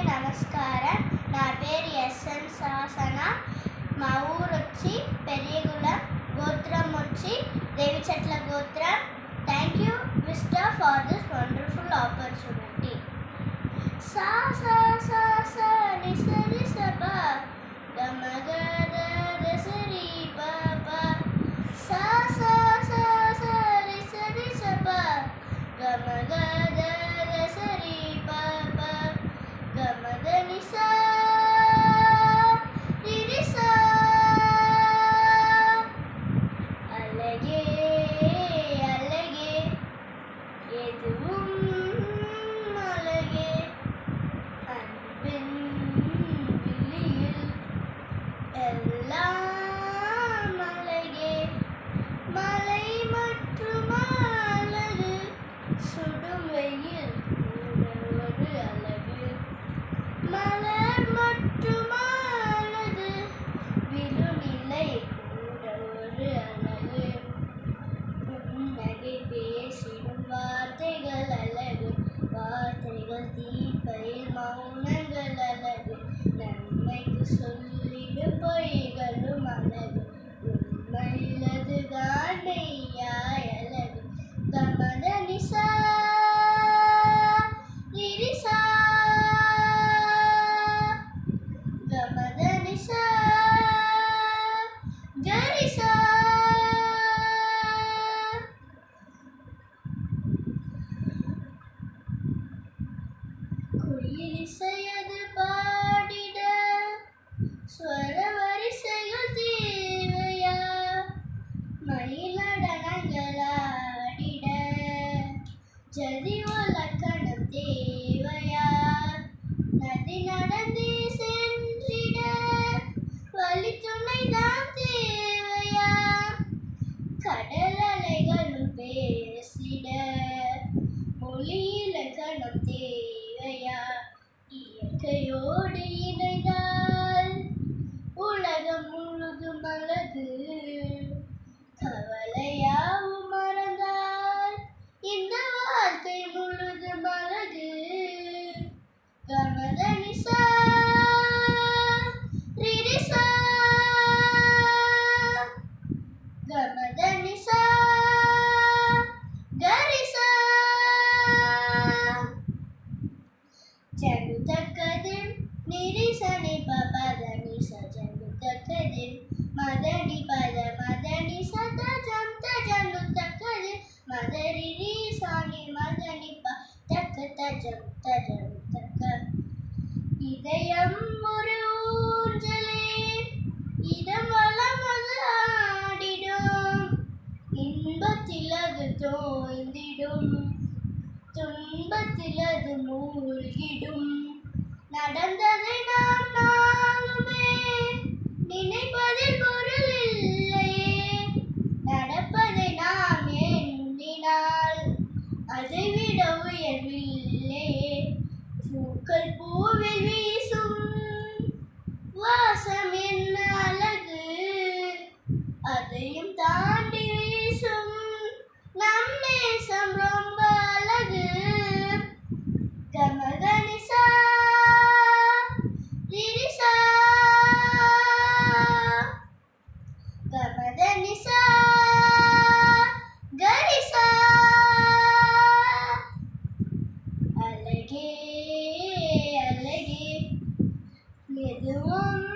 అందరికీ నమస్కారం. నా పేరు ఎస్ఎన్ శాసన. మా ఊరు వచ్చి పెరియగుళం, గోత్రం వచ్చి దేవిచెట్ల గోత్రం. Thank you mister for this wonderful opportunity. సా సా సా సా ని సరి స ప గ మ గ ద ద స రి ప ప. సా సా సా సా రి సరి స ప గ మ గ ద ద స రి ప ప గ మ ద ని స రి రి స. அழகே அழகே எதுவும் அழகே அன்பின் விழியில் எல்லாம் அழகே. மலை மற்றும் அழகு, சுடும் வெயில் கூட ஒரு அழகு. மலர் மற்றும் அழகு, விழும் இலை கூட ஒரு அழகு. புன்னகை பேசிடும் வார்த்தைகள் அழகு, வார்த்தைகள் தீப்பையில் மௌனங்கள் அழகு. நன்மைக்கு சொல்லிடும் பொய்களும் அழகு, உண்மையில் அதுதான் மெய்யாய் அழகு. கமத நிசா ரிரிசா கமத நிசா கரிசா. குயிலிசையது பாடிட ஸ்வர வரிசைகள் தேவையா? மயிலடனங்கள் ஆடிட ஜதி ஒலக்கணம் தேவையா? நதி நடந்தே சென்றிட வழித்துணைதான் தேவையா? கடல் அலைகளும் பேசிட மொழி இலக்கணம் தேவையா? இயற்கையோடு இணைந்தால் உலகம் முழுதும் அழகு. கவலையாவும் மறந்தால் இந்த வாழ்க்கை முழுதும் அழகு. கமத நிசா ரிரிசா கமத நிசா கரிசா. ஜண்டு தக்கதின் நிரிசனை பபதனி சஜண்டு தக்கதின் மதனி பத மதனி சத ஜந்த ஜண்டு தக்கதின் மதரி ரீசானி மதனி ப தக்க தஜம் தஜம் தக்க. இதயம் ஒரு ஊஞ்சலே, இடம் வலம் அது ஆடிடும். இன்பத்தில் அது தோய்ந்திடும், துன்பத்தில் அது மூழ்கிடும். நடந்ததை நாம் நாளுமே நினைப்பதில் பொருள் இல்லையே. நடப்பதை நாம் எண்ணினால் அதைவிட உயர்வில்லையே. பூக்கள் பூவில் வீசும் வாசம் என்ன அழகு, அதையும் தாண்டி வீசும் நம் நேசம் ரொம்ப அழகு. கமத நிசா ரிரிசா கமத நிசா கரிசா. அழகே அழகே எதுவும்